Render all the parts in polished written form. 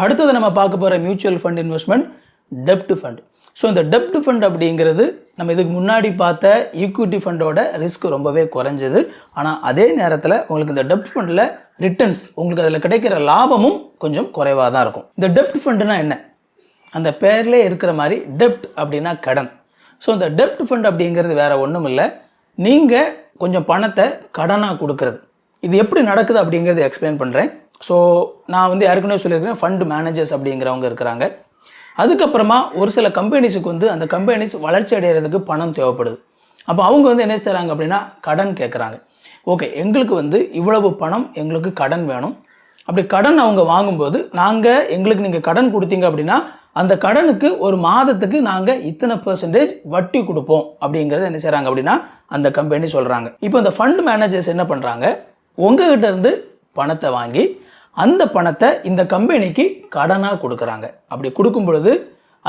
அடுத்தது நம்ம பார்க்க போகிற மியூச்சுவல் ஃபண்ட் இன்வெஸ்ட்மெண்ட் டெப்ட் ஃபண்ட். ஸோ இந்த டெப்ட் ஃபண்ட் அப்படிங்கிறது நம்ம இதுக்கு முன்னாடி பார்த்த ஈக்விட்டி ஃபண்டோட ரிஸ்க் ரொம்பவே குறைஞ்சது. ஆனால் அதே நேரத்தில் உங்களுக்கு இந்த டெப்ட் ஃபண்டில் ரிட்டர்ன்ஸ் உங்களுக்கு அதில் கிடைக்கிற லாபமும் கொஞ்சம் குறைவாக தான் இருக்கும். இந்த டெப்ட் ஃபண்டுனா என்ன? அந்த பேர்லேயே இருக்கிற மாதிரி டெப்ட் அப்படின்னா கடன். ஸோ இந்த டெப்ட் ஃபண்ட் அப்படிங்கிறது வேறு ஒன்றும் இல்லை, நீங்கள் கொஞ்சம் பணத்தை கடனாக கொடுக்கறது. இது எப்படி நடக்குது அப்படிங்கிறது எக்ஸ்பிளைன் பண்ணுறேன். ஸோ நான் வந்து ஏற்கனவே சொல்லியிருக்கிறேன், ஃபண்ட் மேனேஜர்ஸ் அப்படிங்கிறவங்க இருக்கிறாங்க. அதுக்கப்புறமா ஒரு சில கம்பெனிஸுக்கு அந்த கம்பெனிஸ் வளர்ச்சி அடைகிறதுக்கு பணம் தேவைப்படுது. அப்போ அவங்க என்ன செய்கிறாங்க அப்படின்னா கடன் கேட்குறாங்க. ஓகே, எங்களுக்கு இவ்வளவு பணம் எங்களுக்கு கடன் வேணும். அப்படி கடன் அவங்க வாங்கும்போது எங்களுக்கு நீங்கள் கடன் கொடுத்தீங்க அப்படின்னா அந்த கடனுக்கு ஒரு மாதத்துக்கு நாங்கள் இத்தனை % வட்டி கொடுப்போம் அப்படிங்கிறது என்ன செய்கிறாங்க அப்படின்னா அந்த கம்பெனி சொல்கிறாங்க. இப்போ இந்த ஃபண்ட் மேனேஜர்ஸ் என்ன பண்ணுறாங்க, உங்ககிட்ட இருந்து பணத்தை வாங்கி அந்த பணத்தை இந்த கம்பெனிக்கு கடனாக கொடுக்குறாங்க. அப்படி கொடுக்கும் பொழுது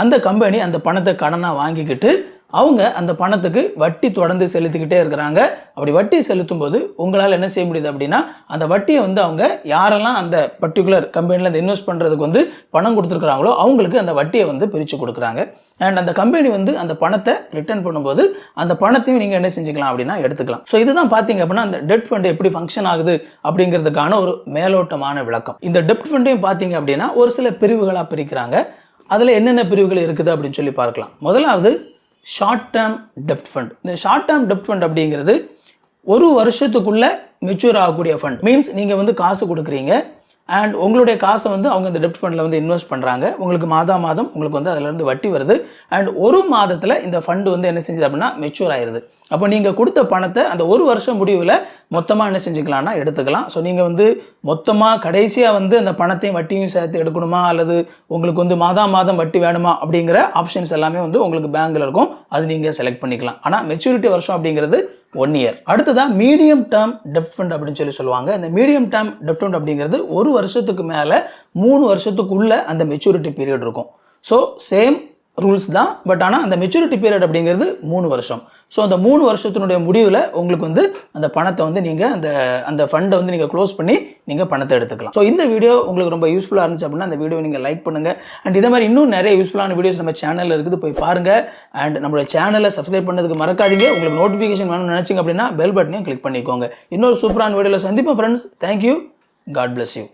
அந்த கம்பெனி அந்த பணத்தை கடனாக வாங்கிக்கிட்டு அவங்க அந்த பணத்துக்கு வட்டி தொடர்ந்து செலுத்திக்கிட்டே இருக்கிறாங்க. அப்படி வட்டி செலுத்தும் போது உங்களால் என்ன செய்ய முடியுது அப்படின்னா அந்த வட்டியை அவங்க யாரெல்லாம் அந்த பர்டிகுலர் கம்பெனியில் அந்த இன்வெஸ்ட் பண்ணுறதுக்கு பணம் கொடுத்துருக்குறாங்களோ அவங்களுக்கு அந்த வட்டியை பிரித்து கொடுக்குறாங்க. அண்ட் அந்த கம்பெனி அந்த பணத்தை ரிட்டர்ன் பண்ணும்போது அந்த பணத்தையும் நீங்கள் என்ன செஞ்சுக்கலாம் அப்படின்னா எடுத்துக்கலாம். ஸோ இதுதான் பார்த்தீங்க அப்படின்னா அந்த டெப்ட் ஃபண்ட் எப்படி ஃபங்க்ஷன் ஆகுது அப்படிங்கிறதுக்கான ஒரு மேலோட்டமான விளக்கம். இந்த டெப்ட் ஃபண்டையும் பார்த்தீங்க அப்படின்னா ஒரு சில பிரிவுகளாக பிரிக்கிறாங்க. அதில் என்னென்ன பிரிவுகள் இருக்குது அப்படின்னு சொல்லி பார்க்கலாம். முதலாவது ஷார்ட் டேர்ம் டெப்ட் ஃபண்ட். இந்த ஷார்ட் டேர்ம் டெப்ட் ஃபண்ட் அப்படிங்கிறது ஒரு வருஷத்துக்குள்ளே மெச்சூர் ஆகக்கூடிய ஃபண்ட். மீன்ஸ் நீங்கள் காசு கொடுக்குறீங்க அண்ட் உங்களுடைய காசை அவங்க இந்த டெப்ட் ஃபண்டில் இன்வெஸ்ட் பண்ணுறாங்க. உங்களுக்கு மாதம் உங்களுக்கு அதிலேருந்து வட்டி வருது. அண்ட் ஒரு மாதத்தில் இந்த ஃபண்டு என்ன செஞ்சுது அப்படின்னா மெச்சூர் ஆயிடுது. அப்போ நீங்கள் கொடுத்த பணத்தை அந்த ஒரு வருஷம் முடிவில் மொத்தமாக என்ன செஞ்சுக்கலாம்னா எடுத்துக்கலாம். ஸோ நீங்கள் மொத்தமாக கடைசியாக அந்த பணத்தையும் வட்டியும் சேர்த்து எடுக்கணுமா அல்லது உங்களுக்கு மாதம் வட்டி வேணுமா அப்படிங்கிற ஆப்ஷன்ஸ் எல்லாமே உங்களுக்கு பேங்கில் இருக்கும். அது நீங்கள் செலக்ட் பண்ணிக்கலாம். ஆனால் மெச்சூரிட்டி வருஷம் அப்படிங்கிறது 1 இயர். அடுத்ததான் மீடியம் டேர்ம் டெப்ட் ஃபண்ட் அப்படின்னு சொல்லுவாங்க. இந்த மீடியம் டேர்ம் டெப்ட் ஃபண்ட் அப்படிங்கிறது ஒரு வருஷத்துக்கு மேலே 3 வருஷத்துக்குள்ள அந்த மெச்சூரிட்டி பீரியட் இருக்கும். ஸோ சேம் ரூல்ஸ் தான், பட் ஆனால் அந்த மெச்சூரிட்டி பீரியட் அப்படிங்கிறது 3 வருஷம். ஸோ அந்த 3 வருஷத்தினுடைய முடிவில் உங்களுக்கு அந்த பணத்தை நீங்கள் அந்த ஃபண்டை நீங்கள் க்ளோஸ் பண்ணி நீங்கள் பணத்தை எடுத்துக்கலாம். ஸோ இந்த வீடியோ உங்களுக்கு ரொம்ப யூஸ்ஃபுல்லாக இருந்துச்சு அப்படின்னா அந்த வீடியோ நீங்கள் லைக் பண்ணுங்கள். அண்ட் இதே மாதிரி இன்னும் நிறைய யூஸ்ஃபுல்லான வீடியோஸ் நம்ம சேனலில் இருக்குது, போய் பாருங்கள். அண்ட் நம்மளோட சேனலை சப்ஸ்கிரைப் பண்ணதுக்கு மறக்காதீங்க. உங்களுக்கு நோட்டிஃபிகேஷன் வேணும்னு நினச்சிங்க அப்படின்னா பெல் பட்டனையும் கிளிக் பண்ணிக்கோங்க. இன்னொரு சூப்பரான வீடியோவில் சந்திப்போம் friends. Thank you. God bless you.